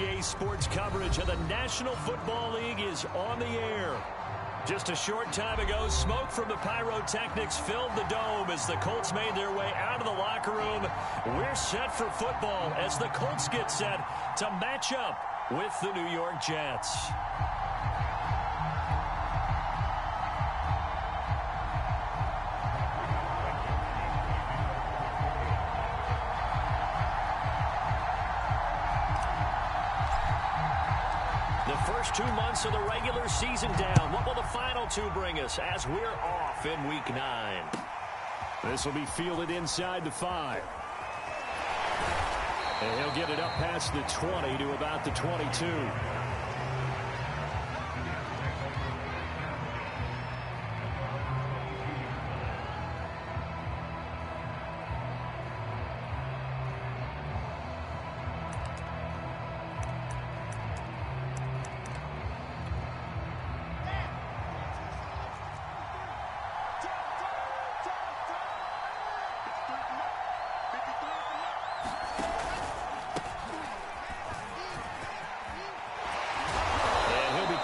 EA Sports coverage of the National Football League is on the air. Just a short time ago, smoke from the pyrotechnics filled the dome as the Colts made their way out of the locker room. We're set for football as the Colts get set to match up with the New York Jets. The first 2 months of the regular season down. What will the final two bring us as we're off in Week 9? This will be fielded inside the 5. And he'll get it up past the 20 to about the 22.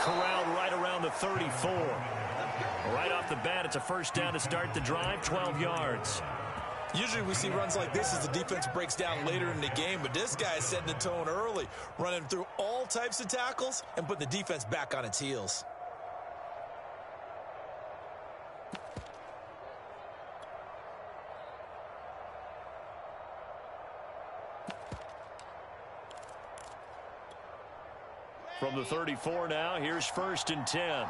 Corralled right around the 34. Right off the bat, it's a first down to start the drive, 12 yards. Usually we see runs like this as the defense breaks down later in the game, but this guy is setting the tone early, running through all types of tackles and putting the defense back on its heels. From the 34 now, here's 1st and 10.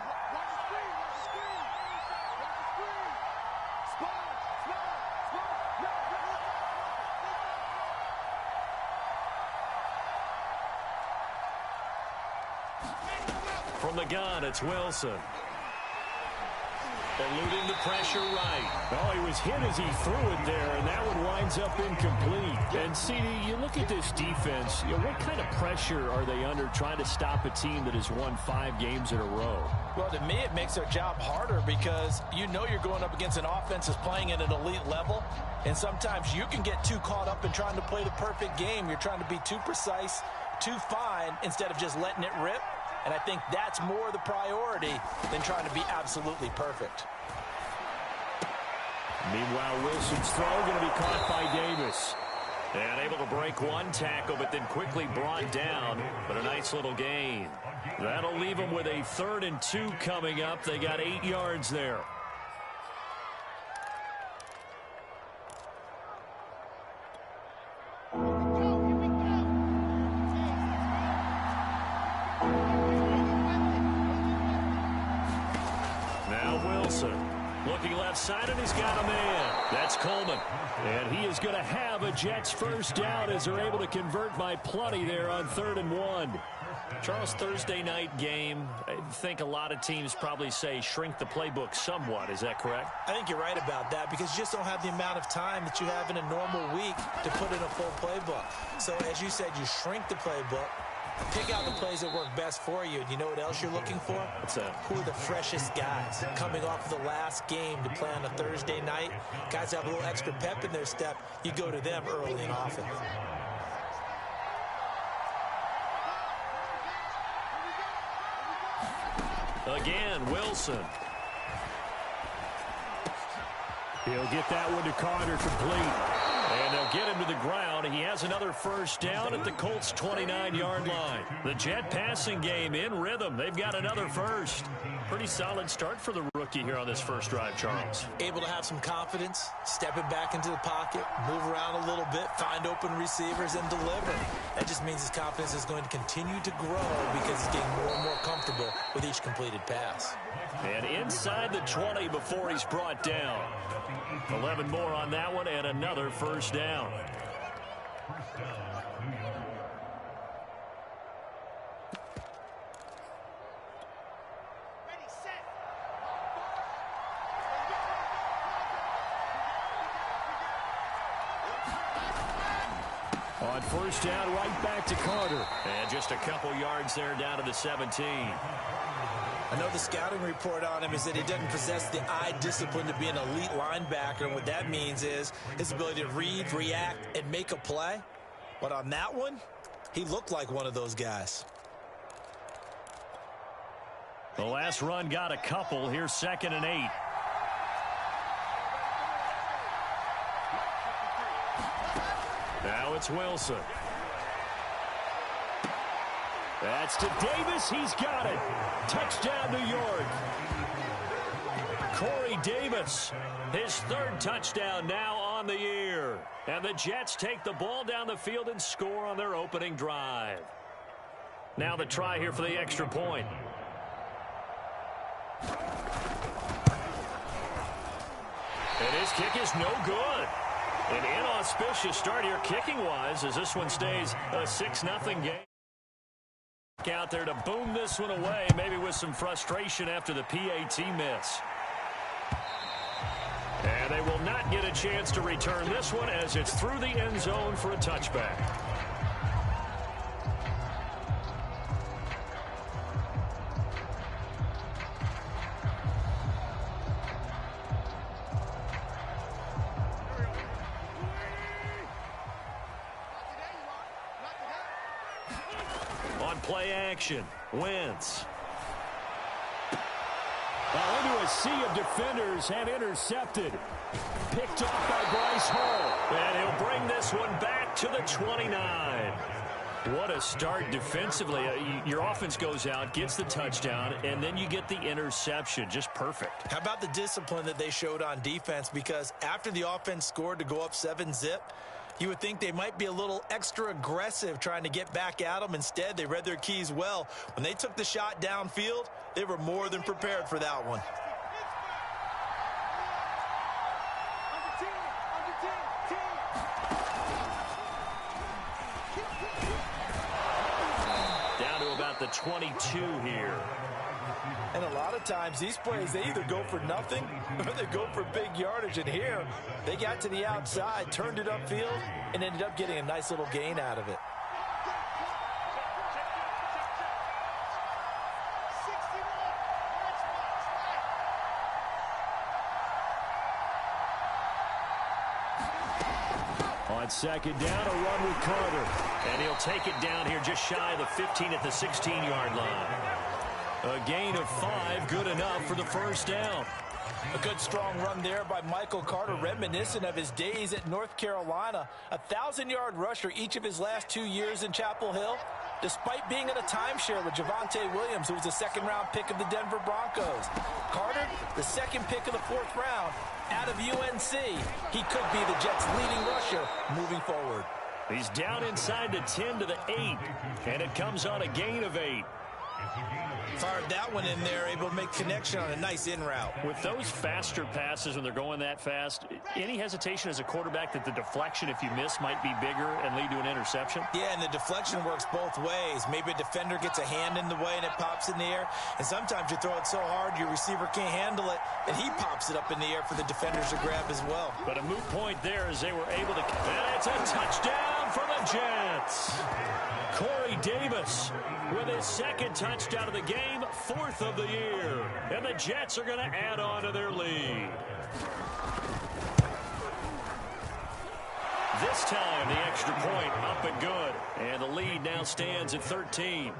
From the gun, it's Wilson. Eluding the pressure right. Oh, he was hit as he threw it there, and that one winds up incomplete. And, CD, you look at this defense, what kind of pressure are they under trying to stop a team that has won 5 games in a row? Well, to me, it makes their job harder because you know you're going up against an offense that's playing at an elite level, and sometimes you can get too caught up in trying to play the perfect game. You're trying to be too precise, too fine, instead of just letting it rip. And I think that's more the priority than trying to be absolutely perfect. Meanwhile, Wilson's throw going to be caught by Davis. And able to break one tackle, but then quickly brought down. But a nice little gain. That'll leave them with a 3rd and 2 coming up. They got 8 yards there. Looking left side, and he's got a man. That's Coleman. And he is going to have a Jets first down as they're able to convert by plenty there on 3rd and 1. Charles, Thursday night game, I think a lot of teams probably say shrink the playbook somewhat. Is that correct? I think you're right about that because you just don't have the amount of time that you have in a normal week to put in a full playbook. So, as you said, you shrink the playbook. Pick out the plays that work best for you. And you know what else you're looking for? What's that? Who are the freshest guys coming off of the last game to play on a Thursday night? Guys have a little extra pep in their step. You go to them early and often. Again, Wilson. He'll get that one to Carter complete. And they'll get him to the ground. He has another first down at the Colts' 29-yard line. The Jet passing game in rhythm. They've got another first. Pretty solid start for the rookie here on this first drive, Charles. Able to have some confidence, stepping back into the pocket, move around a little bit, find open receivers, and deliver. That just means his confidence is going to continue to grow because he's getting more and more comfortable with each completed pass. And inside the 20 before he's brought down. 11 more on that one and another first down. On first down, right back to Carter. And just a couple yards there down to the 17. I know the scouting report on him is that he doesn't possess the eye discipline to be an elite linebacker, and what that means is his ability to read, react, and make a play. But on that one, He looked like one of those guys. The last run got a couple. Here's 2nd and 8. Now it's Wilson. That's to Davis. He's got it. Touchdown, New York. Corey Davis, his 3rd touchdown now on the year. And the Jets take the ball down the field and score on their opening drive. Now the try here for the extra point. And his kick is no good. An inauspicious start here kicking-wise as this one stays a 6-0 game. Out there to boom this one away, maybe with some frustration after the PAT miss. And they will not get a chance to return this one as it's through the end zone for a touchback. On play action, Wentz. Into a sea of defenders and intercepted. Picked off by Bryce Hall. And he'll bring this one back to the 29. What a start defensively. Your offense goes out, gets the touchdown, and then you get the interception. Just perfect. How about the discipline that they showed on defense? Because after the offense scored to go up 7-zip, you would think they might be a little extra aggressive trying to get back at them. Instead, they read their keys well. When they took the shot downfield, they were more than prepared for that one. Down to about the 22 here. And a lot of times, these plays, they either go for nothing or they go for big yardage. And here, they got to the outside, turned it upfield, and ended up getting a nice little gain out of it. On 2nd down, a run with Carter. And he'll take it down here just shy of the 15 at the 16-yard line. A gain of 5, good enough for the first down. A good strong run there by Michael Carter, reminiscent of his days at North Carolina. A 1,000-yard rusher each of his last 2 years in Chapel Hill, despite being in a timeshare with Javonte Williams, who was a second-round pick of the Denver Broncos. Carter, the 2nd pick of the 4th round out of UNC. He could be the Jets' leading rusher moving forward. He's down inside the 10 to the 8, and it comes on a gain of 8. Fired that one in there, able to make connection on a nice in route. With those faster passes when they're going that fast, any hesitation as a quarterback that the deflection, if you miss, might be bigger and lead to an interception? Yeah, and the deflection works both ways. Maybe a defender gets a hand in the way and it pops in the air. And sometimes you throw it so hard your receiver can't handle it, and he pops it up in the air for the defenders to grab as well. But a moot point there as they were able to... And it's a touchdown for the Jets. Corey Davis with his 2nd touchdown of the game, 4th of the year. And the Jets are going to add on to their lead. This time, the extra point up and good. And the lead now stands at 13.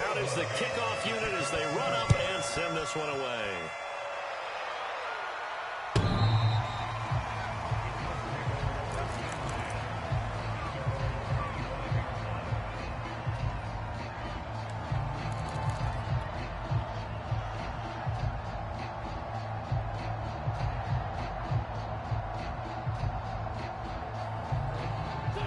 Out is the kickoff unit as they run up and send this one away.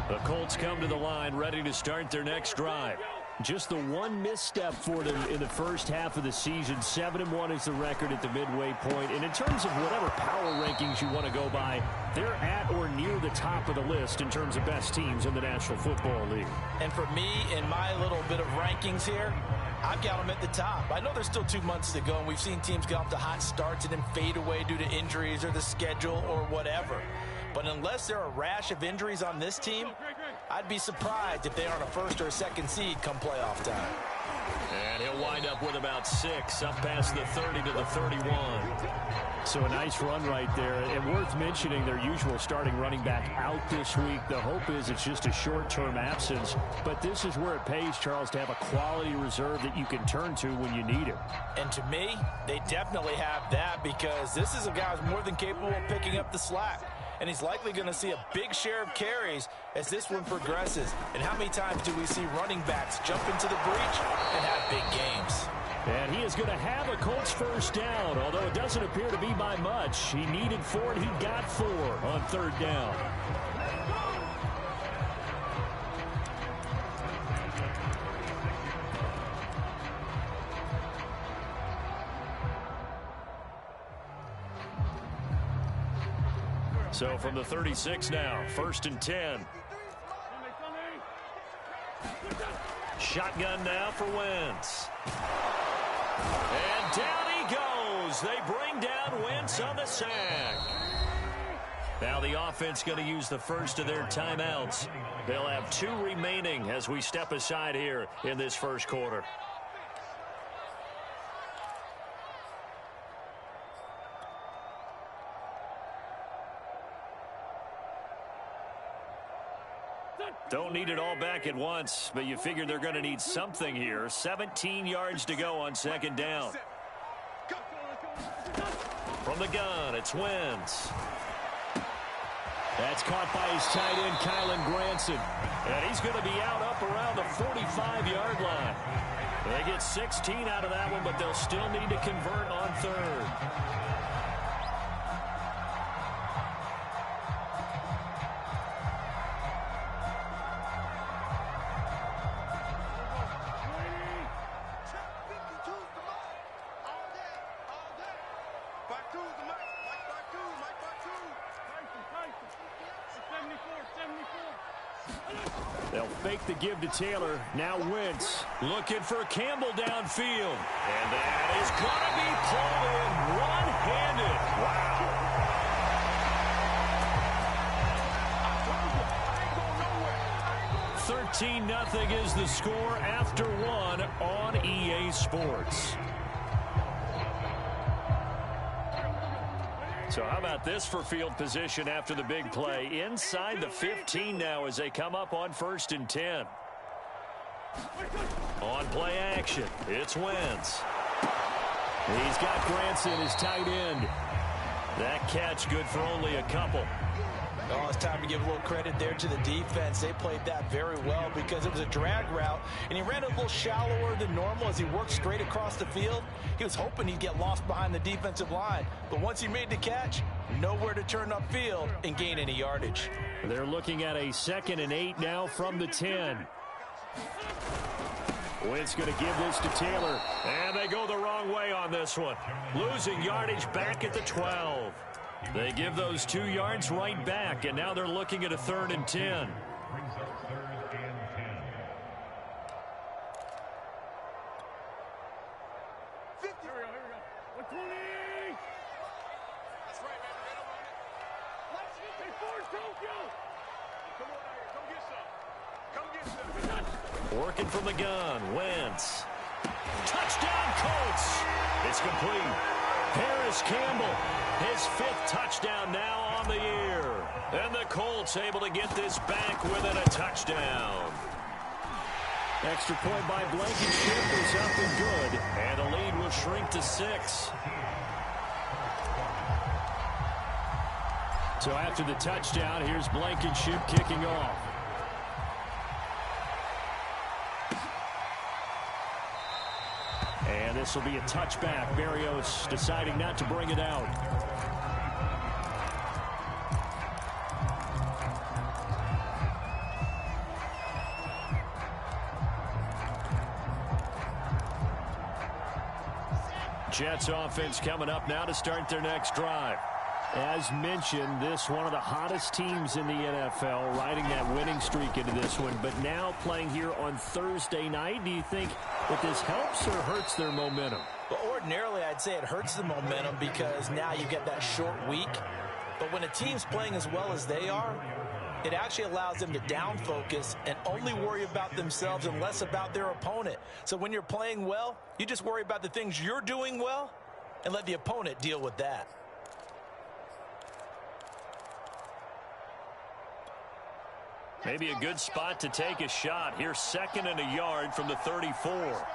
The Colts come to the line ready to start their next drive. Just the one misstep for them in the first half of the season. 7-1 is the record at the midway point. And in terms of whatever power rankings you want to go by, they're at or near the top of the list in terms of best teams in the National Football League. And for me, in my little bit of rankings here, I've got them at the top. I know there's still 2 months to go, and we've seen teams get off to hot starts and then fade away due to injuries or the schedule or whatever. But unless there are a rash of injuries on this team, I'd be surprised if they aren't a 1st or a 2nd seed come playoff time. And he'll wind up with about 6, up past the 30 to the 31. So a nice run right there. And worth mentioning, their usual starting running back out this week. The hope is it's just a short-term absence. But this is where it pays, Charles, to have a quality reserve that you can turn to when you need it. And to me, they definitely have that, because this is a guy who's more than capable of picking up the slack. And he's likely going to see a big share of carries as this one progresses. And how many times do we see running backs jump into the breach and have big games? And he is going to have a Colts first down, although it doesn't appear to be by much. He needed 4, and he got 4 on 3rd down. So from the 36 now, 1st and 10. Shotgun now for Wentz. And down he goes. They bring down Wentz on the sack. Now the offense going to use the first of their timeouts. They'll have 2 remaining as we step aside here in this first quarter. Don't need it all back at once, but you figure they're going to need something here. 17 yards to go on 2nd down. From the gun, it's Wentz. That's caught by his tight end, Kylan Granson. And he's going to be out up around the 45-yard line. They get 16 out of that one, but they'll still need to convert on 3rd. They'll fake the give to Taylor. Now Wentz looking for Campbell downfield. And that is going to be pulled in one-handed. Wow. 13-0 is the score after 1 on EA Sports. So how about this for field position after the big play? Inside the 15 now as they come up on 1st and 10. On play action, it's Wentz. He's got Granson, his tight end. That catch good for only a couple. Oh, it's time to give a little credit there to the defense. They played that very well because it was a drag route, and he ran a little shallower than normal as he worked straight across the field. He was hoping he'd get lost behind the defensive line, but once he made the catch, nowhere to turn upfield and gain any yardage. They're looking at a 2nd and 8 now from the 10. Wentz going to give this to Taylor. And they go the wrong way on this one. Losing yardage back at the 12. They give those 2 yards right back, and now they're looking at a 3rd and 10. Working from the gun, Wentz. Touchdown, Colts. It's complete. Harris Campbell, his 5th touchdown now on the year. And the Colts able to get this back within a touchdown. Extra point by Blankenship is up and good. And the lead will shrink to 6. So after the touchdown, here's Blankenship kicking off. And this will be a touchback. Berrios deciding not to bring it out. Jets offense coming up now to start their next drive. As mentioned, this one of the hottest teams in the NFL, riding that winning streak into this one, but now playing here on Thursday night. Do you think that this helps or hurts their momentum? Well, ordinarily, I'd say it hurts the momentum because now you get that short week. But when a team's playing as well as they are, it actually allows them to down focus and only worry about themselves and less about their opponent. So when you're playing well, you just worry about the things you're doing well and let the opponent deal with that. Maybe a good spot to take a shot. Here's 2nd and a yard from the 34.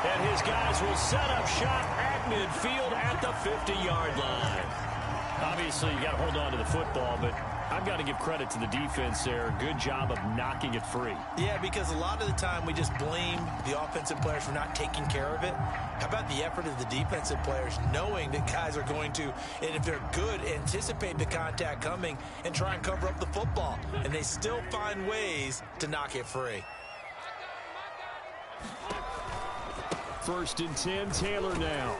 And his guys will set up shop at midfield at the 50-yard line. Obviously, you got to hold on to the football, but I've got to give credit to the defense there. Good job of knocking it free. Yeah, because a lot of the time we just blame the offensive players for not taking care of it. How about the effort of the defensive players knowing that guys are going to, and if they're good, anticipate the contact coming and try and cover up the football. And they still find ways to knock it free. 1st and 10, Taylor now.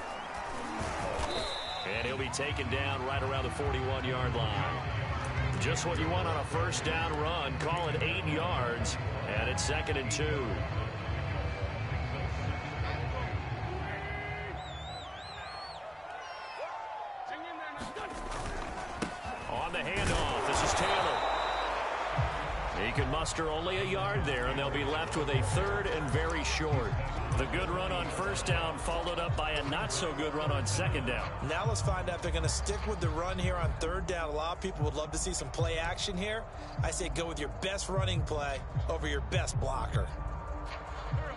And he'll be taken down right around the 41-yard line. Just what you want on a 1st down run. Call it 8 yards, and it's 2nd and 2. On the handoff, this is Taylor. He can muster only a yard there, and they'll be left with a 3rd and very short. The good run on 1st down followed up by a not-so-good run on 2nd down. Now let's find out if they're going to stick with the run here on 3rd down. A lot of people would love to see some play action here. I say go with your best running play over your best blocker.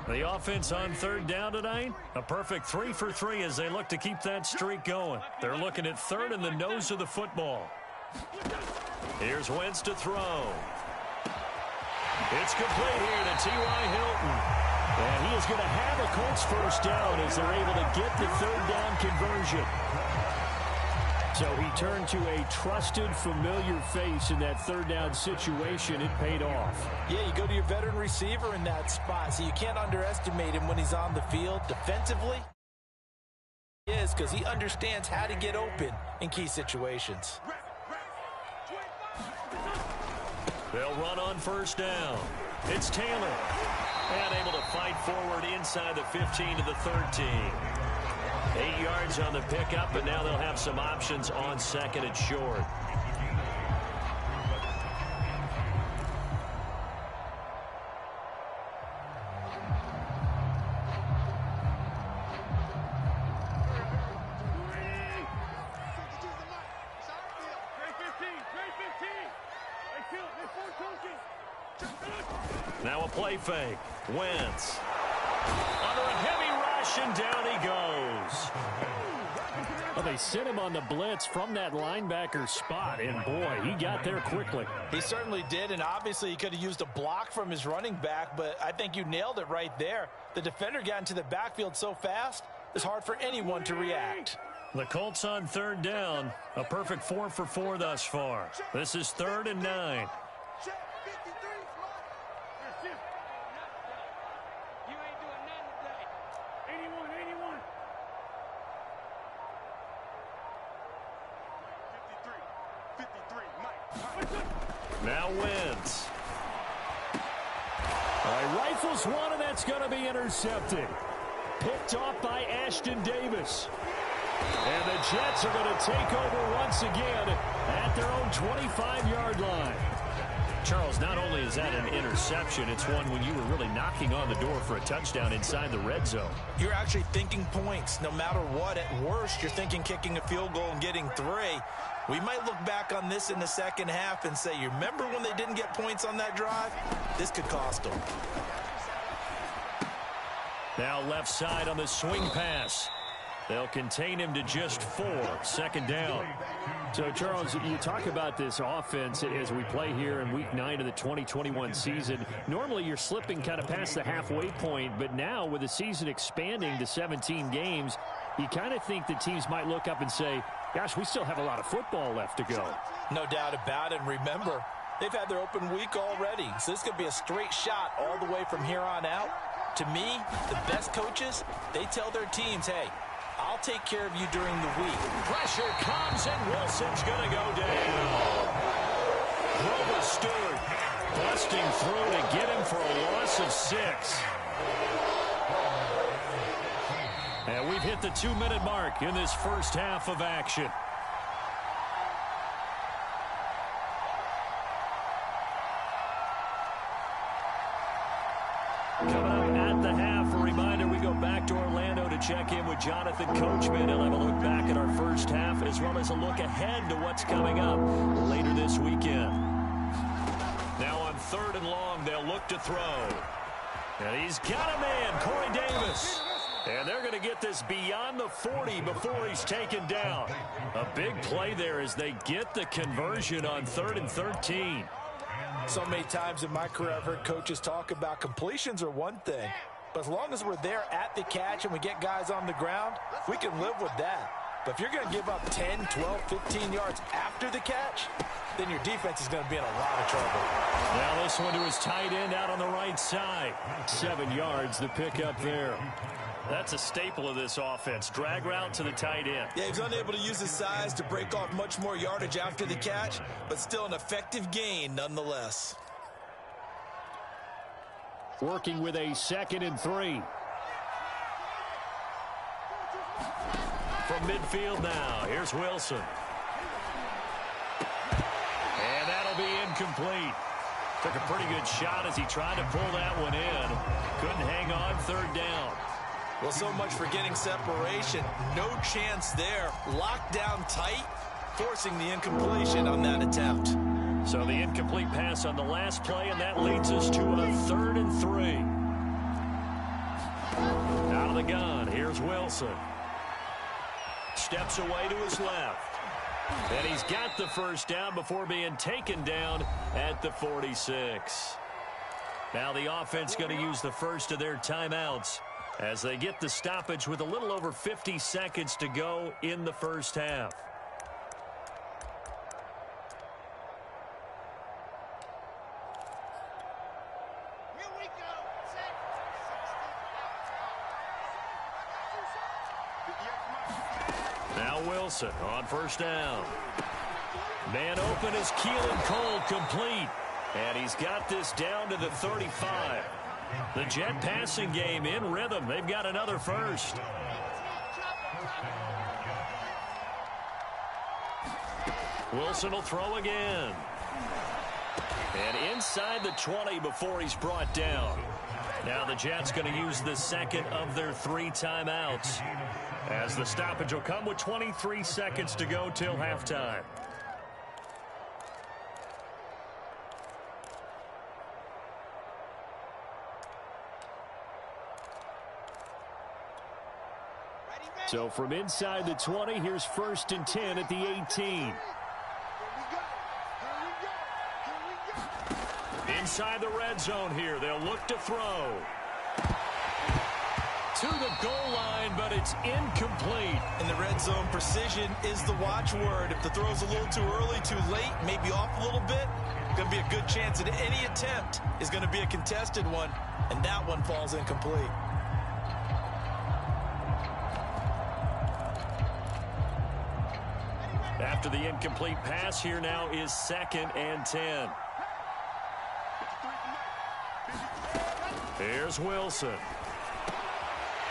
The offense on 3rd down tonight, a perfect 3 for 3 as they look to keep that streak going. They're looking at 3rd in the nose of the football. Here's Wentz to throw. It's complete here to T.Y. Hilton. And he is going to have a Colts 1st down as they're able to get the 3rd down conversion. So he turned to a trusted, familiar face in that 3rd down situation. It paid off. Yeah, you go to your veteran receiver in that spot, so you can't underestimate him when he's on the field. Defensively, he is, because he understands how to get open in key situations. They'll run on 1st down. It's Taylor. And able to fight forward inside the 15 to the 13. 8 yards on the pickup, but now they'll have some options on 2nd and short. Now a play fake. Wentz. Under a heavy rush, and down he goes. Well, they sent him on the blitz from that linebacker spot, and boy, he got there quickly. He certainly did, and obviously he could have used a block from his running back, but I think you nailed it right there. The defender got into the backfield so fast, it's hard for anyone to react. The Colts on 3rd down. A perfect 4 for 4 thus far. This is 3rd and 9. Now Wentz. Rifles one, and that's going to be intercepted. Picked off by Ashton Davis. And the Jets are going to take over once again at their own 25-yard line. Charles, not only is that an interception, it's one when you were really knocking on the door for a touchdown inside the red zone. You're actually thinking points no matter what. At worst, you're thinking kicking a field goal and getting 3. We might look back on this in the 2nd half and say, you remember when they didn't get points on that drive? This could cost them. Now left side on the swing pass. They'll contain him to just 4. 2nd down. So, Charles, you talk about this offense as we play here in Week 9 of the 2021 season. Normally, you're slipping kind of past the halfway point, but now with the season expanding to 17 games, you kind of think that teams might look up and say, gosh, we still have a lot of football left to go. No doubt about it. And remember, they've had their open week already, so this could be a straight shot all the way from here on out. To me, the best coaches, they tell their teams, hey, I'll take care of you during the week. Pressure comes, and Wilson's going to go down. Grover Stewart busting through to get him for a loss of 6. And we've hit the 2-minute mark in this first half of action. Coming up at the half, a reminder, we go back to Orlando to check in with Jonathan Coachman. He'll have a look back at our first half as well as a look ahead to what's coming up later this weekend. Now on 3rd and long, they'll look to throw. And he's got a man, Corey Davis. And they're going to get this beyond the 40 before he's taken down. A big play there as they get the conversion on 3rd and 13. So many times in my career, I've heard coaches talk about completions are one thing. But as long as we're there at the catch and we get guys on the ground, we can live with that. But if you're going to give up 10, 12, 15 yards after the catch, then your defense is going to be in a lot of trouble. Now this one to his tight end out on the right side. 7 yards the pickup there. That's a staple of this offense. Drag route to the tight end. Yeah, he's unable to use his size to break off much more yardage after the catch, but still an effective gain nonetheless. Working with a 2nd and 3. From midfield now, here's Wilson. And that'll be incomplete. Took a pretty good shot as he tried to pull that one in. Couldn't hang on 3rd down. Well, so much for getting separation. No chance there. Locked down tight, forcing the incompletion on that attempt. So the incomplete pass on the last play, and that leads us to a 3rd and 3. Out of the gun, here's Wilson. Steps away to his left. And he's got the first down before being taken down at the 46. Now the offense going to use the first of their timeouts as they get the stoppage with a little over 50 seconds to go in the first half. Here we go. Now Wilson on first down. Man open is Keelan Cole, complete. And he's got this down to the 35. The Jet passing game in rhythm. They've got another first. Wilson will throw again. And inside the 20 before he's brought down. Now the Jets going to use the second of their 3 timeouts, as the stoppage will come with 23 seconds to go till halftime. So from inside the 20, here's 1st and 10 at the 18. Inside the red zone here, they'll look to throw. To the goal line, but it's incomplete. In the red zone, precision is the watchword. If the throw's a little too early, too late, maybe off a little bit, going to be a good chance that any attempt is going to be a contested one, and that one falls incomplete. After the incomplete pass, here now is 2nd and 10. Here's Wilson.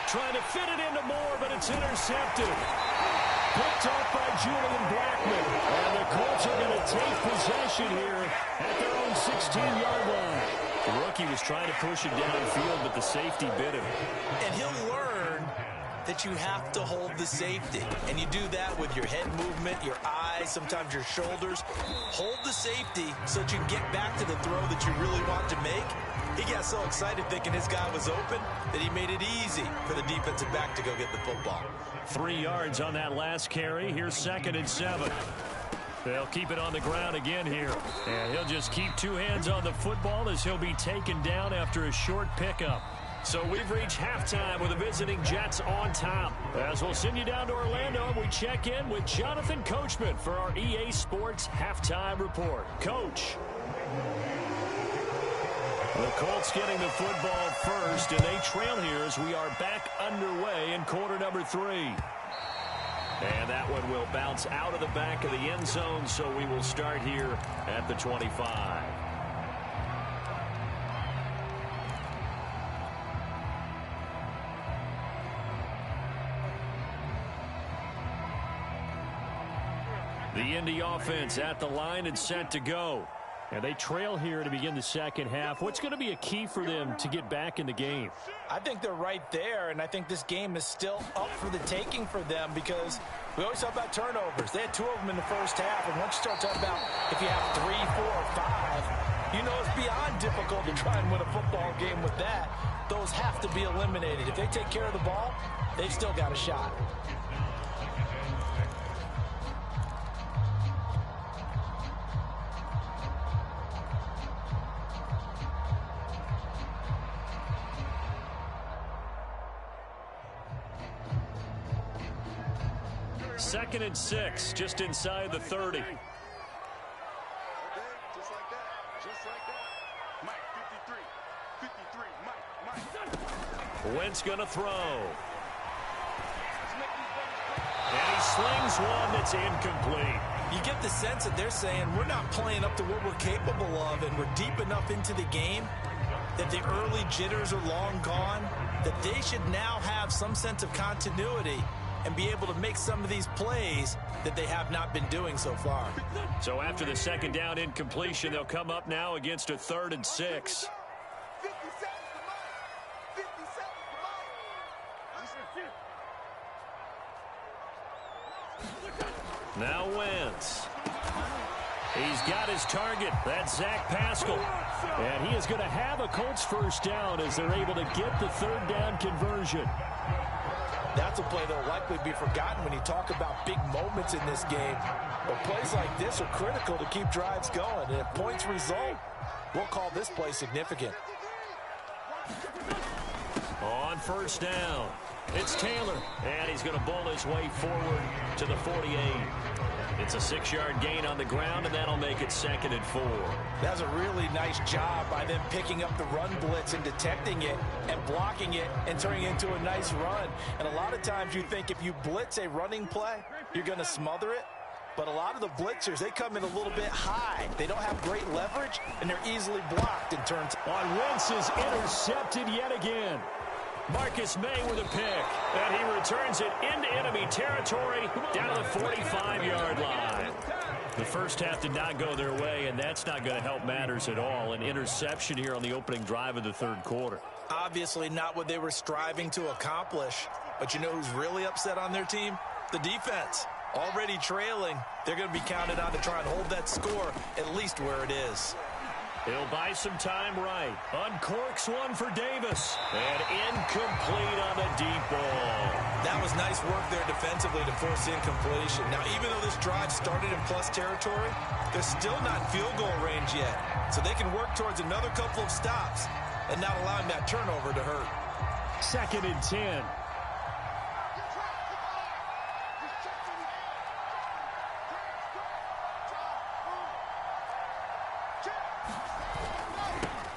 Trying to fit it into Moore, but it's intercepted. Picked off by Julian Blackman. And the Colts are going to take possession here at their own 16-yard line. The rookie was trying to push it downfield, but the safety bit him. And he'll learn that you have to hold the safety. And you do that with your head movement, your eyes, sometimes your shoulders. Hold the safety so that you can get back to the throw that you really want to make. He got so excited thinking his guy was open that he made it easy for the defensive back to go get the football. 3 yards on that last carry. Here's 2nd and 7. They'll keep it on the ground again here. And he'll just keep 2 hands on the football as he'll be taken down after a short pickup. So we've reached halftime with the visiting Jets on top. As we'll send you down to Orlando, we check in with Jonathan Coachman for our EA Sports Halftime Report. Coach. The Colts getting the football first, and they trail here as we are back underway in quarter number 3. And that one will bounce out of the back of the end zone, so we will start here at the 25. The Indy offense at the line and set to go. And they trail here to begin the second half. What's going to be a key for them to get back in the game? I think they're right there, and I think this game is still up for the taking for them because we always talk about turnovers. They had 2 of them in the first half, and once you start talking about if you have 3, 4, or 5, you know it's beyond difficult to try and win a football game with that. Those have to be eliminated. If they take care of the ball, they've still got a shot. Second and 6, just inside the 30. Just like that. Just like that. Mike, 53. 53. Mike. Wentz going to throw. And he slings one that's incomplete. You get the sense that they're saying we're not playing up to what we're capable of, and we're deep enough into the game that the early jitters are long gone, that they should now have some sense of continuity and be able to make some of these plays that they have not been doing so far. So after the second down incompletion, they'll come up now against a 3rd and 6. 50 seconds to Mike. 50 seconds to Mike. Now Wentz. He's got his target. That's Zach Pascal. And he is going to have a Colts first down as they're able to get the 3rd down conversion. That's a play that will likely be forgotten when you talk about big moments in this game. But plays like this are critical to keep drives going. And if points result, we'll call this play significant. On first down, it's Taylor. And he's going to bowl his way forward to the 48. It's a 6-yard gain on the ground, and that'll make it 2nd and 4. That's a really nice job by them picking up the run blitz and detecting it and blocking it and turning it into a nice run. And a lot of times you think if you blitz a running play, you're going to smother it. But a lot of the blitzers, they come in a little bit high. They don't have great leverage, and they're easily blocked in terms. On Wentz is intercepted yet again. Marcus May with a pick, and he returns it into enemy territory down to the 45-yard line. The first half did not go their way, and that's not going to help matters at all. An interception here on the opening drive of the 3rd quarter. Obviously not what they were striving to accomplish. But you know who's really upset on their team? The defense. Already trailing, they're going to be counted on to try and hold that score at least where it is. He'll buy some time right. Uncorks one for Davis. And incomplete on the deep ball. That was nice work there defensively to force incompletion. Now, even though this drive started in plus territory, they're still not in field goal range yet. So they can work towards another couple of stops and not allowing that turnover to hurt. 2nd and 10.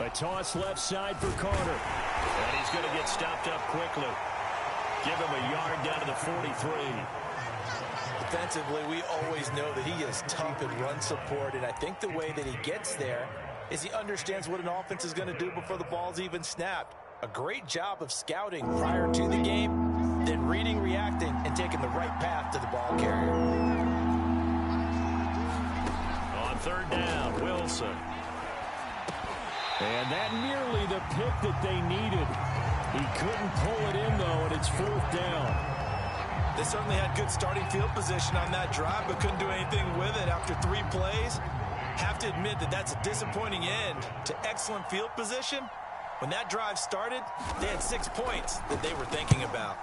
A toss left side for Carter. And he's going to get stopped up quickly. Give him a yard down to the 43. Defensively, we always know that he is tough in run support, and I think the way that he gets there is he understands what an offense is going to do before the ball's even snapped. A great job of scouting prior to the game, then reading, reacting, and taking the right path to the ball carrier. On 3rd down, Wilson. And that nearly the pick that they needed. He couldn't pull it in, though, and it's 4th down. They certainly had good starting field position on that drive, but couldn't do anything with it after 3 plays. Have to admit that that's a disappointing end to excellent field position. When that drive started, they had 6 points that they were thinking about.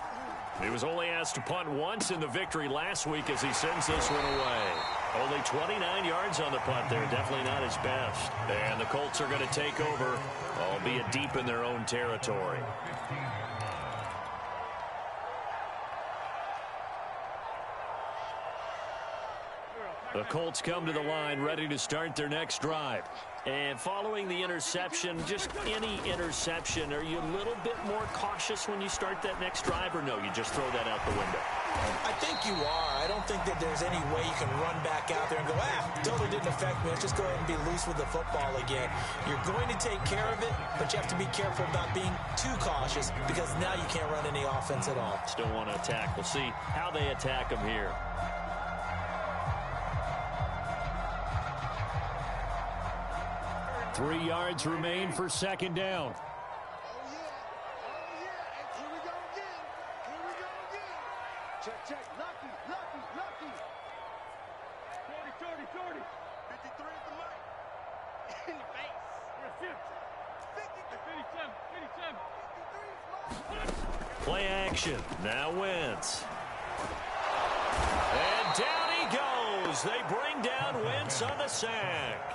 He was only asked to punt once in the victory last week as he sends this one away. Only 29 yards on the punt there. Definitely not his best. And the Colts are going to take over, albeit deep in their own territory. The Colts come to the line ready to start their next drive. And following the interception, just any interception, are you a little bit more cautious when you start that next drive, or no, you just throw that out the window? I think you are. I don't think that there's any way you can run back out there and go, totally didn't affect me. Let's just go ahead and be loose with the football again. You're going to take care of it, but you have to be careful about being too cautious because now you can't run any offense at all. Still want to attack. We'll see how they attack them here. Three yards remain for second down. Oh, yeah. And here we go again. Check. Lucky. 40. 53 at the mic. In the face. 57. Play action. Now Wentz. And down he goes. They bring down Wentz on the sack.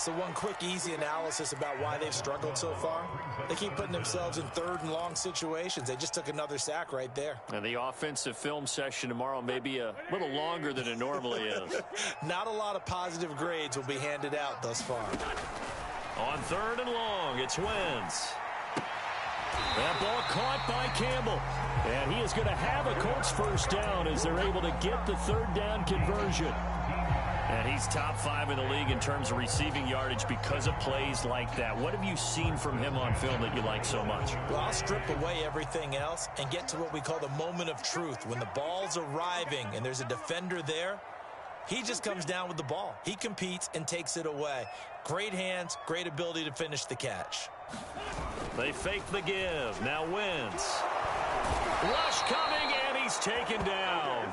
So one quick, easy analysis about why they've struggled so far. They keep putting themselves in third and long situations. They just took another sack right there. And the offensive film session tomorrow may be a little longer than it normally is. Not a lot of positive grades will be handed out thus far. On third and long, it's Wentz. That ball caught by Campbell. And he is going to have a Colts first down as they're able to get the third down conversion. And he's top 5 in the league in terms of receiving yardage because of plays like that. What have you seen from him on film that you like so much? Well, I'll strip away everything else and get to what we call the moment of truth. When the ball's arriving and there's a defender there, he just comes down with the ball. He competes and takes it away. Great hands, great ability to finish the catch. They fake the give. Now Wentz. Rush coming, and he's taken down.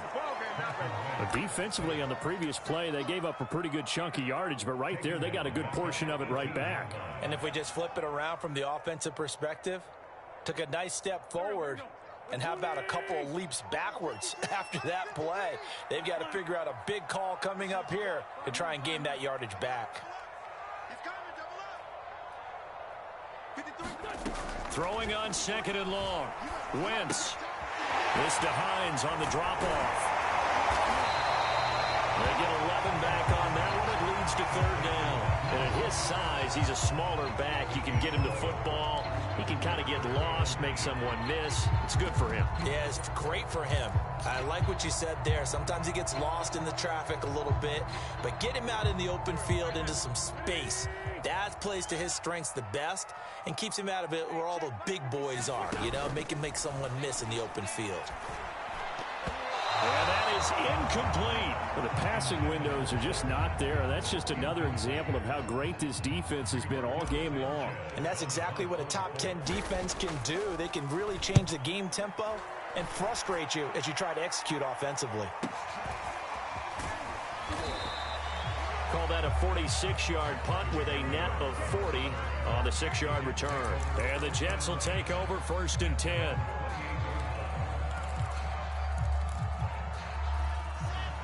But defensively on the previous play, they gave up a pretty good chunk of yardage, but right there, they got a good portion of it right back. And if we just flip it around from the offensive perspective, took a nice step forward, and how about a couple of leaps backwards after that play? They've got to figure out a big call coming up here to try and gain that yardage back. Throwing on second and long. Wentz. This to Hines on the drop-off. They get 11 back on that one. It leads to third down. And at his size, he's a smaller back. You can get him to football. He can kind of get lost, make someone miss. It's good for him. Yeah, it's great for him. I like what you said there. Sometimes he gets lost in the traffic a little bit, but get him out in the open field into some space. That plays to his strengths the best and keeps him out of it where all the big boys are, you know, make someone miss in the open field. And that is incomplete. Well, the passing windows are just not there. That's just another example of how great this defense has been all game long. And that's exactly what a top 10 defense can do. They can really change the game tempo and frustrate you as you try to execute offensively. Call that a 46-yard punt with a net of 40 on the 6-yard return. And the Jets will take over 1st and 10.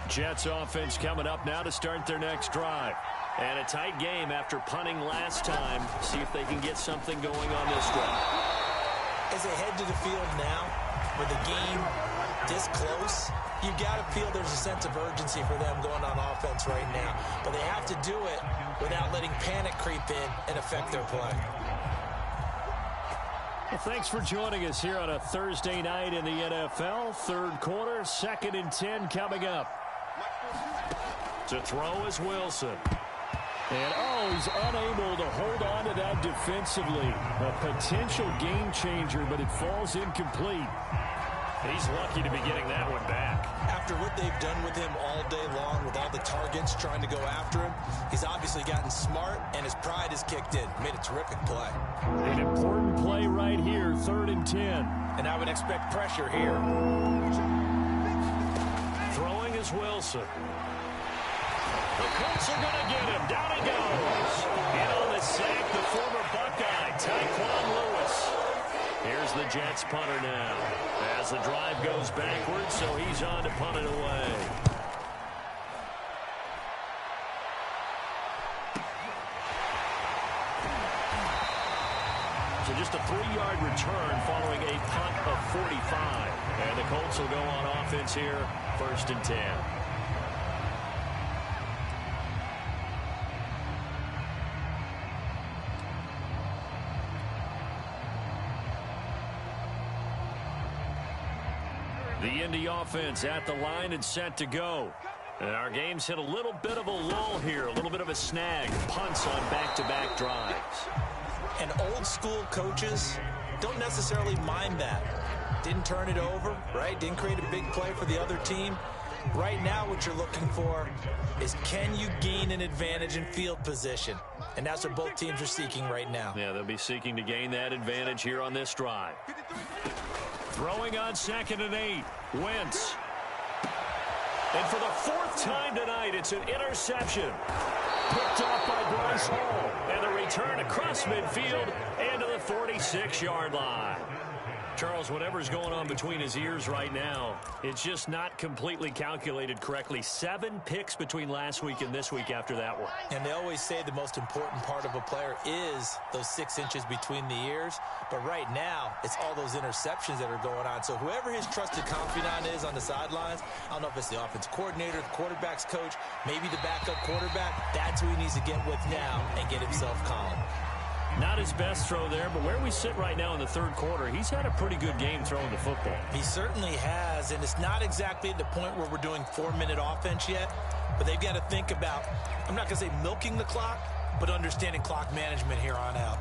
Jets offense coming up now to start their next drive. And a tight game after punting last time. See if they can get something going on this drive. As they head to the field now, with the game this close, you got to feel there's a sense of urgency for them going on offense right now. But they have to do it without letting panic creep in and affect their play. Well, thanks for joining us here on a Thursday night in the NFL. Third quarter, 2nd and 10 coming up. To throw is Wilson. And, he's unable to hold on to that defensively. A potential game changer, but it falls incomplete. He's lucky to be getting that one back. After what they've done with him all day long, with all the targets trying to go after him, he's obviously gotten smart, and his pride has kicked in. Made a terrific play. An important play right here, 3rd and 10. And I would expect pressure here. Throwing is Wilson. The Colts are going to get him. Down he goes. In on the sack, the former Buckeye, Tyquan Lewis. Here's the Jets punter now. As the drive goes backwards, so he's on to punt it away. So just a 3-yard return following a punt of 45. And the Colts will go on offense here, 1st and 10. The Indy offense at the line and set to go. And our game's hit a little bit of a lull here, a little bit of a snag. Punts on back-to-back drives. And old-school coaches don't necessarily mind that. Didn't turn it over, right? Didn't create a big play for the other team. Right now what you're looking for is, can you gain an advantage in field position? And that's what both teams are seeking right now. Yeah, they'll be seeking to gain that advantage here on this drive. Throwing on 2nd and 8. Wentz. And for the 4th time tonight, it's an interception. Picked off by Bryce Hall. And a return across midfield and to the 46-yard line. Charles, whatever's going on between his ears right now, it's just not completely calculated correctly. 7 picks between last week and this week after that one. And they always say the most important part of a player is those 6 inches between the ears. But right now, it's all those interceptions that are going on. So whoever his trusted confidant is on the sidelines, I don't know if it's the offense coordinator, the quarterback's coach, maybe the backup quarterback, that's who he needs to get with now and get himself calm. Not his best throw there, but where we sit right now in the 3rd quarter, he's had a pretty good game throwing the football. He certainly has, and it's not exactly at the point where we're doing 4-minute offense yet, but they've got to think about, I'm not going to say milking the clock, but understanding clock management here on out.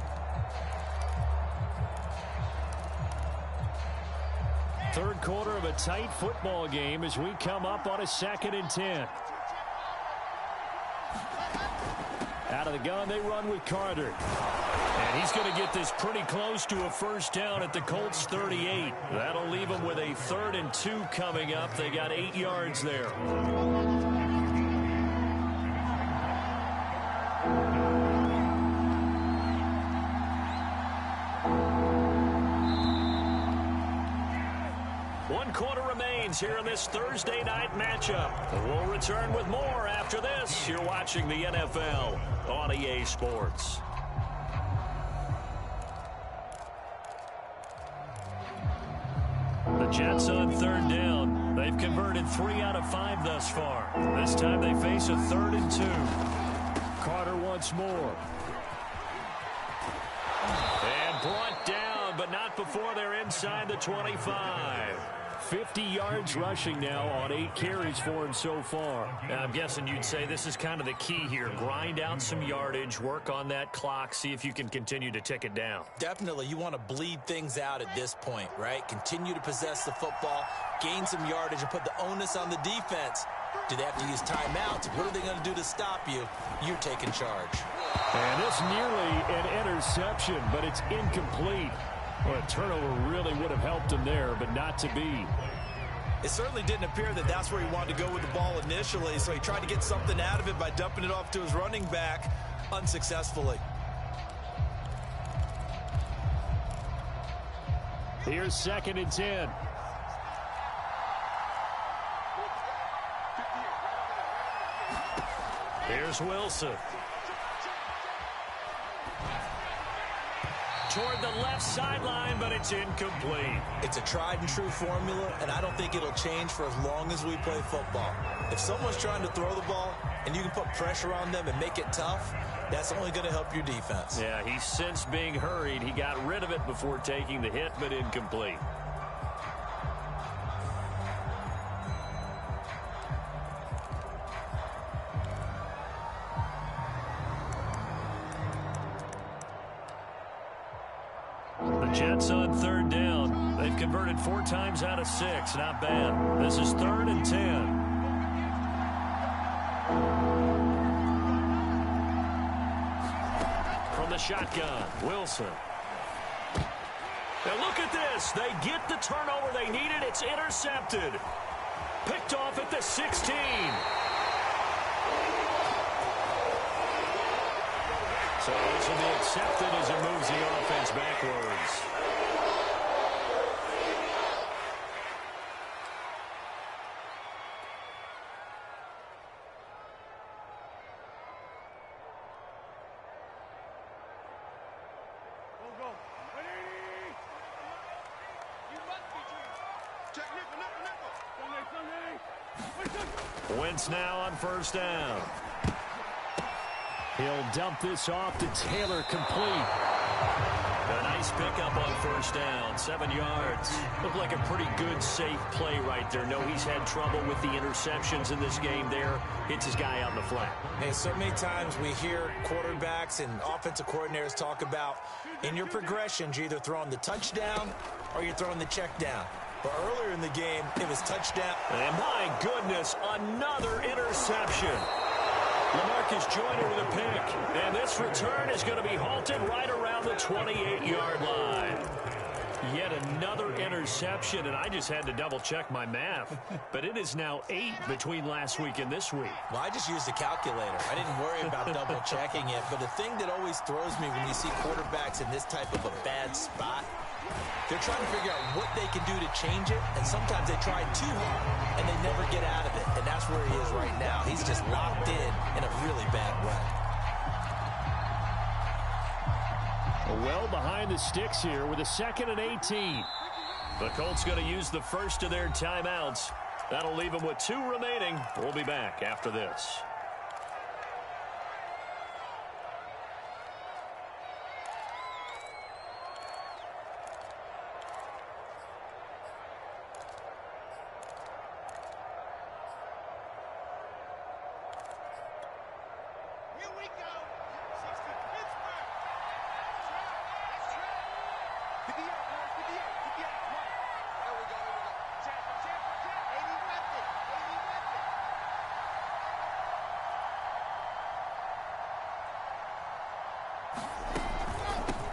3rd quarter of a tight football game as we come up on a 2nd and 10. Out of the gun, they run with Carter. And he's going to get this pretty close to a 1st down at the Colts 38. That'll leave them with a 3rd and 2 coming up. They got 8 yards there. One quarter remains here in this Thursday night matchup. We'll return with more after this. You're watching the NFL on EA Sports. The Jets on 3rd down. They've converted 3 out of 5 thus far. This time they face a 3rd and 2. Carter once more. And brought down, but not before they're inside the 25. 50 yards rushing now on 8 carries for him so far. Now, I'm guessing you'd say this is kind of the key here. Grind out some yardage, work on that clock, see if you can continue to tick it down. Definitely, you want to bleed things out at this point, right? Continue to possess the football, gain some yardage, and put the onus on the defense. Do they have to use timeouts? What are they going to do to stop you? You're taking charge. And it's nearly an interception, but it's incomplete. Well, a turnover really would have helped him there, but not to be. It certainly didn't appear that that's where he wanted to go with the ball initially, so he tried to get something out of it by dumping it off to his running back unsuccessfully. Here's 2nd and 10. Here's Wilson. Toward the left sideline, but it's incomplete. It's a tried and true formula, and I don't think it'll change for as long as we play football. If someone's trying to throw the ball and you can put pressure on them and make it tough, that's only going to help your defense. Yeah, he's since being hurried. He got rid of it before taking the hit, but incomplete. Jets on 3rd down. They've converted 4 times out of 6. Not bad. This is 3rd and 10. From the shotgun, Wilson. Now look at this. They get the turnover they needed. It's intercepted. Picked off at the 16. So this will be accepted as it moves the offense backwards. Wentz now on 1st down. He'll dump this off to Taylor, complete. A nice pickup on first down, 7 yards. Looked like a pretty good, safe play right there. No, he's had trouble with the interceptions in this game there. Hits his guy out in the flat. Hey, so many times we hear quarterbacks and offensive coordinators talk about in your progressions, you're either throwing the touchdown or you're throwing the check down. But earlier in the game, it was touchdown. And my goodness, another interception. LaMarcus Joyner with a pick. And this return is going to be halted right around the 28-yard line. Yet another interception, and I just had to double-check my math. But it is now 8 between last week and this week. Well, I just used a calculator. I didn't worry about double-checking it. But the thing that always throws me when you see quarterbacks in this type of a bad spot, they're trying to figure out what they can do to change it, and sometimes they try too hard, and they never get out of it. And that's where he is right now. He's just locked in a really bad way. Well behind the sticks here with a 2nd and 18. The Colts going to use the first of their timeouts. That'll leave them with 2 remaining. We'll be back after this.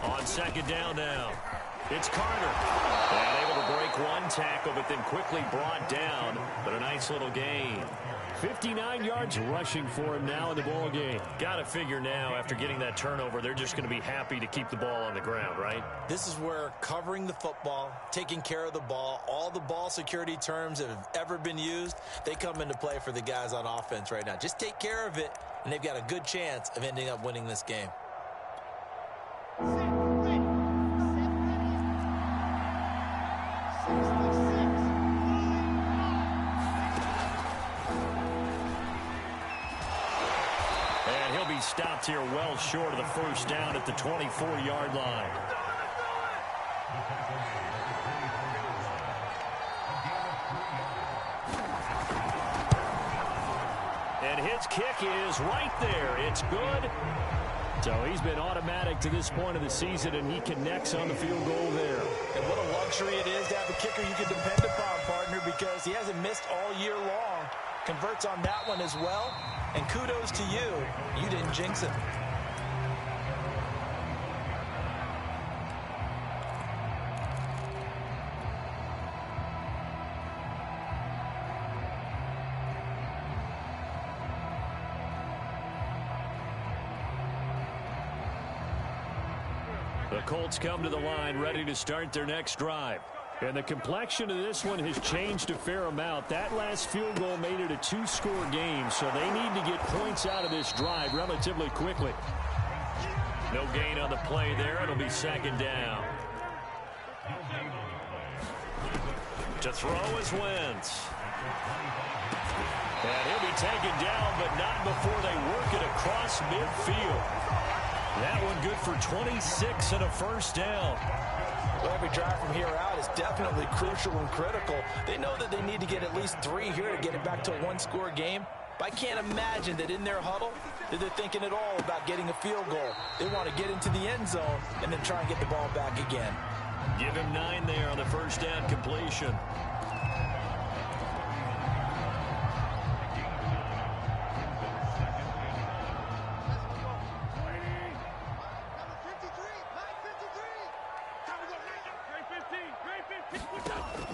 On 2nd down now. It's Carter. And able to break one tackle, but then quickly brought down. But a nice little gain. 59 yards rushing for him now in the ball game. Got to figure now, after getting that turnover, they're just going to be happy to keep the ball on the ground, right? This is where covering the football, taking care of the ball, all the ball security terms that have ever been used, they come into play for the guys on offense right now. Just take care of it, and they've got a good chance of ending up winning this game. Stopped here well short of the first down at the 24-yard line. And his kick is right there. It's good. So he's been automatic to this point of the season, and he connects on the field goal there. And what a luxury it is to have a kicker you can depend upon, partner, because he hasn't missed all year long. Converts on that one as well. And kudos to you. You didn't jinx it. The Colts come to the line ready to start their next drive. And the complexion of this one has changed a fair amount. That last field goal made it a 2-score game, so they need to get points out of this drive relatively quickly. No gain on the play there. It'll be 2nd down. To throw is Wentz. And he'll be taken down, but not before they work it across midfield. That one good for 26 and a first down. Well, every drive from here out is definitely crucial and critical. They know that they need to get at least 3 here to get it back to a 1-score game. But I can't imagine that in their huddle that they're thinking at all about getting a field goal. They want to get into the end zone and then try and get the ball back again. Give him 9 there on the first down completion.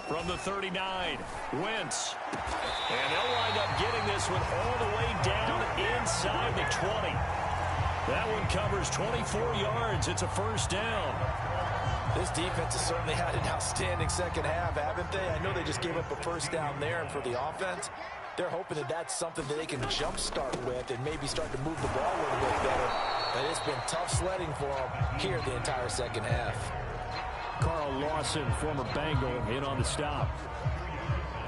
From the 39, Wentz. And they'll wind up getting this one all the way down inside the 20. That one covers 24 yards. It's a first down. This defense has certainly had an outstanding second half, haven't they? I know they just gave up a first down there, and for the offense, they're hoping that that's something that they can jumpstart with and maybe start to move the ball a little bit better. But it's been tough sledding for them here the entire second half. Carl Lawson, former Bengal, in on the stop.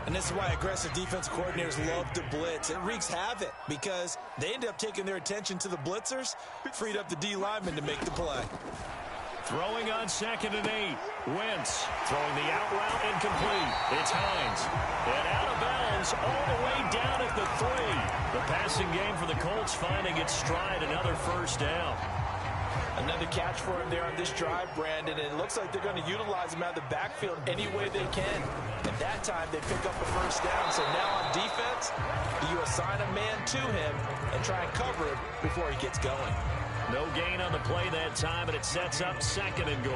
And this is why aggressive defense coordinators love to blitz. It wreaks havoc because they end up taking their attention to the blitzers, freed up the D lineman to make the play. Throwing on 2nd and 8. Wentz throwing the out route incomplete. It's Hines. And out of bounds all the way down at the 3. The passing game for the Colts finding its stride. Another first down. Another catch for him there on this drive, Brandon. And it looks like they're going to utilize him out of the backfield any way they can. And that time they pick up a first down. So now on defense, you assign a man to him and try and cover it before he gets going. No gain on the play that time, and it sets up 2nd and goal.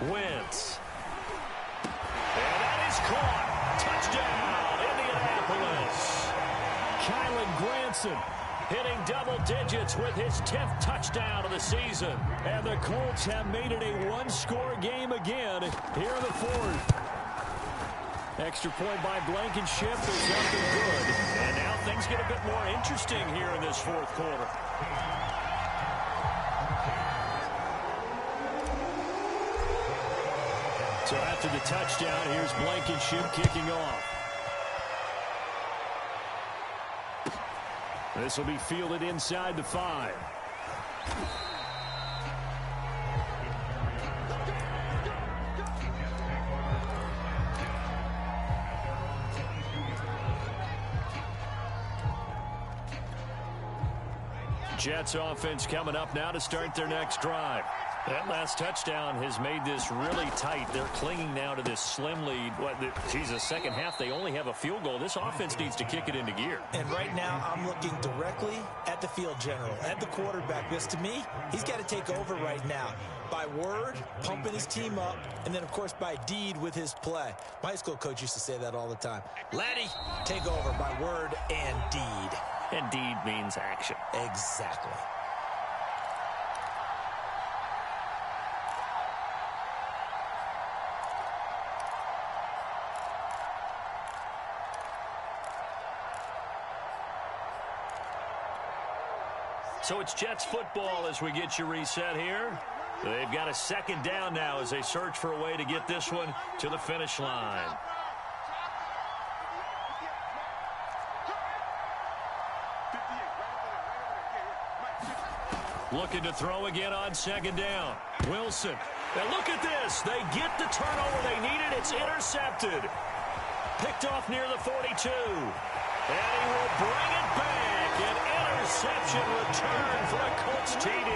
Wentz. And that is caught. Touchdown, Indianapolis. Kylan Granson hitting double digits with his 10th touchdown of the season. And the Colts have made it a one-score game again here in the 4th. Extra point by Blankenship is up and good. And now things get a bit more interesting here in this 4th quarter. So after the touchdown, here's Blankenship kicking off. This will be fielded inside the 5. Jets offense coming up now to start their next drive. That last touchdown has made this really tight. They're clinging now to this slim lead. The second half, they only have a field goal. This offense needs to kick it into gear. And right now, I'm looking directly at the field general, at the quarterback. Because to me, he's got to take over right now. By word, pumping his team up, and then, of course, by deed with his play. My high school coach used to say that all the time. Laddie, take over by word and deed. And deed means action. Exactly. So it's Jets football as we get you reset here. They've got a 2nd down now as they search for a way to get this one to the finish line. Looking to throw again on 2nd down. Wilson. And look at this. They get the turnover they needed. It's intercepted. Picked off near the 42. And he will bring it back. An interception return for a Colts TD.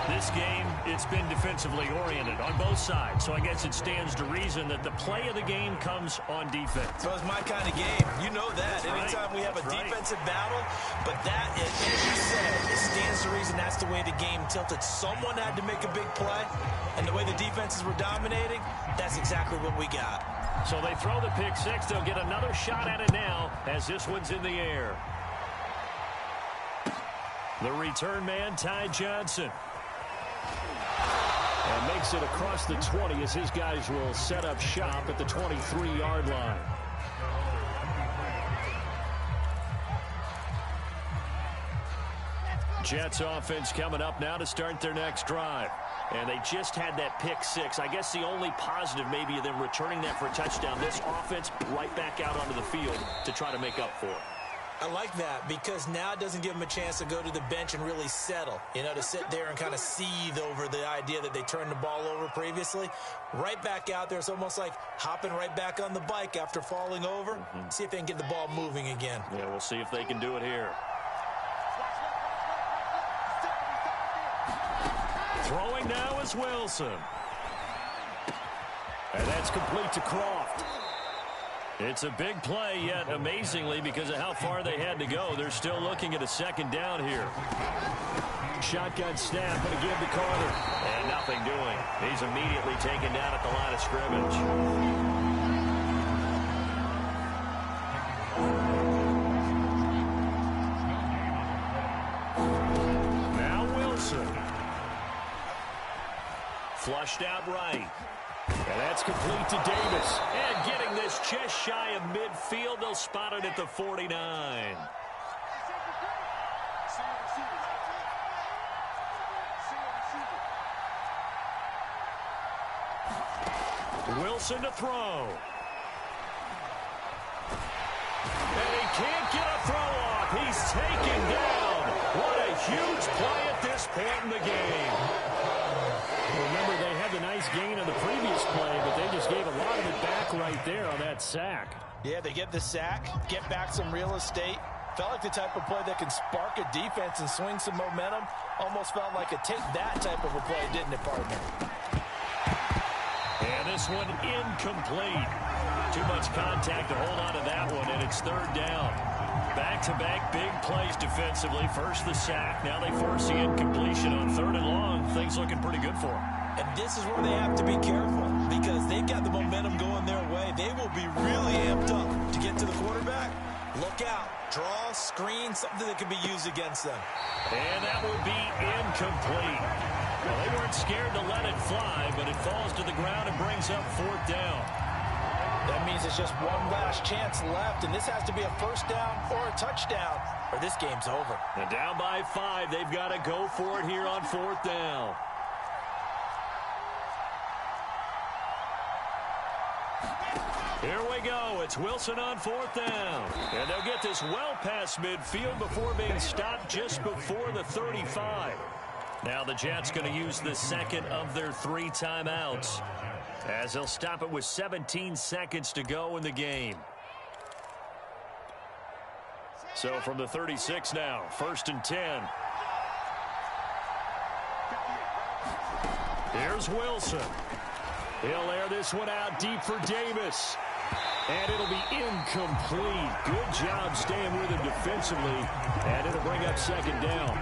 This game, it's been defensively oriented on both sides. So I guess it stands to reason that the play of the game comes on defense. So it's my kind of game. You know that. Anytime we have a defensive battle, but that, as you said, it stands to reason that's the way the game tilted. Someone had to make a big play, and the way the defenses were dominating, that's exactly what we got. So they throw the pick 6. They'll get another shot at it now as this one's in the air. The return man, Ty Johnson. And makes it across the 20 as his guys will set up shop at the 23-yard line. Jets offense coming up now to start their next drive. And they just had that pick 6. I guess the only positive maybe of them returning that for a touchdown. This offense right back out onto the field to try to make up for it. I like that because now it doesn't give them a chance to go to the bench and really settle, to sit there and kind of seethe over the idea that they turned the ball over previously. Right back out there. It's almost like hopping right back on the bike after falling over. See if they can get the ball moving again. Yeah, we'll see if they can do it here. Throwing now is Wilson. And that's complete to Croft. It's a big play, yet amazingly, because of how far they had to go, they're still looking at a 2nd down here. Shotgun snap, and again to Carter. And nothing doing. He's immediately taken down at the line of scrimmage. Now Wilson. Flushed out right. And that's complete to Davis. And getting this just shy of midfield. They'll spot it at the 49. Wilson to throw. can't get a throw off. He's taken down. What a huge play at this point in the game. Remember, they had the nice gain on the previous play, but they just gave a lot of it back right there on that sack. Yeah, they get the sack, get back some real estate. Felt like the type of play that can spark a defense and swing some momentum. Almost felt like a take-that type of a play, didn't it, partner? And this one incomplete. Too much contact to hold on to that one, and it's third down. Back-to-back big plays defensively. First the sack, now they force the incompletion on third and long. Things looking pretty good for them. And this is where they have to be careful because they've got the momentum going their way. They will be really amped up to get to the quarterback. Look out. Draw, screen, something that can be used against them. And that will be incomplete. Well, they weren't scared to let it fly, but it falls to the ground and brings up fourth down. That means it's just one last chance left, and this has to be a first down or a touchdown, or this game's over. And down by 5, they've got to go for it here on fourth down. Here we go. It's Wilson on fourth down. And they'll get this well past midfield before being stopped just before the 35. Now the Jets going to use the second of their 3 timeouts, as they'll stop it with 17 seconds to go in the game. So from the 36 now, 1st and 10. Here's Wilson. He'll air this one out deep for Davis. And it'll be incomplete. Good job staying with him defensively. And it'll bring up second down.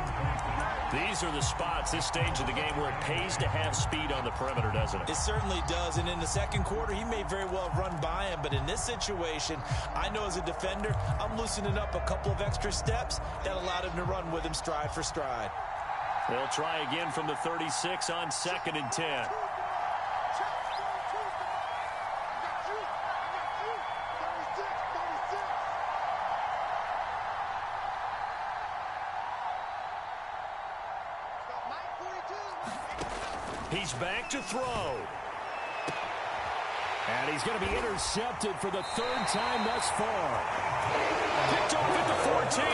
These are the spots, this stage of the game, where it pays to have speed on the perimeter, doesn't it? It certainly does. And in the second quarter, he may very well have run by him. But in this situation, I know as a defender, I'm loosening up a couple of extra steps that allowed him to run with him stride for stride. They'll try again from the 36 on 2nd and 10. He's back to throw. And he's going to be intercepted for the 3rd time thus far. Picked off at the 14.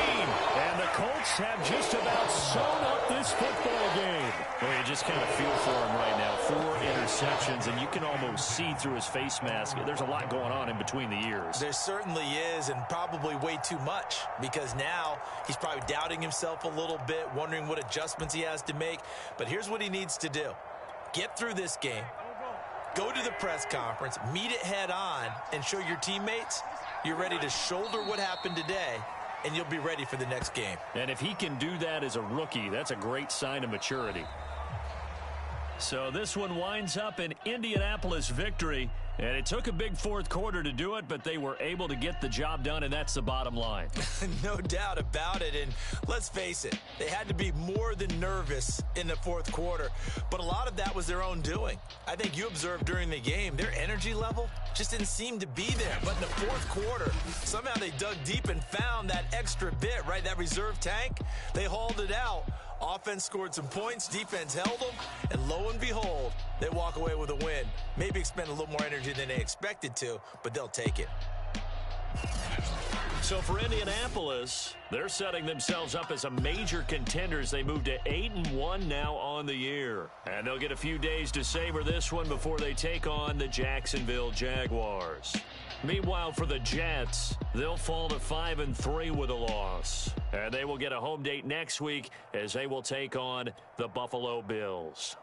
And the Colts have just about sewn up this football game. Well, you just kind of feel for him right now. 4 interceptions, and you can almost see through his face mask. There's a lot going on in between the ears. There certainly is, and probably way too much, because now he's probably doubting himself a little bit, wondering what adjustments he has to make. But here's what he needs to do. Get through this game, go to the press conference, meet it head on, and show your teammates you're ready to shoulder what happened today, and you'll be ready for the next game. And if he can do that as a rookie, that's a great sign of maturity. So this one winds up an Indianapolis victory, and it took a big 4th quarter to do it, but they were able to get the job done, and that's the bottom line. No doubt about it, and let's face it, they had to be more than nervous in the 4th quarter, but a lot of that was their own doing. I think you observed during the game, their energy level just didn't seem to be there, but in the 4th quarter, somehow they dug deep and found that extra bit, right, that reserve tank. They hauled it out. Offense scored some points, defense held them, and lo and behold, they walk away with a win. Maybe expend a little more energy than they expected to, but they'll take it. So for Indianapolis, they're setting themselves up as a major contender as they move to 8-1 now on the year. And they'll get a few days to savor this one before they take on the Jacksonville Jaguars. Meanwhile, for the Jets, they'll fall to 5-3 with a loss. And they will get a home date next week as they will take on the Buffalo Bills.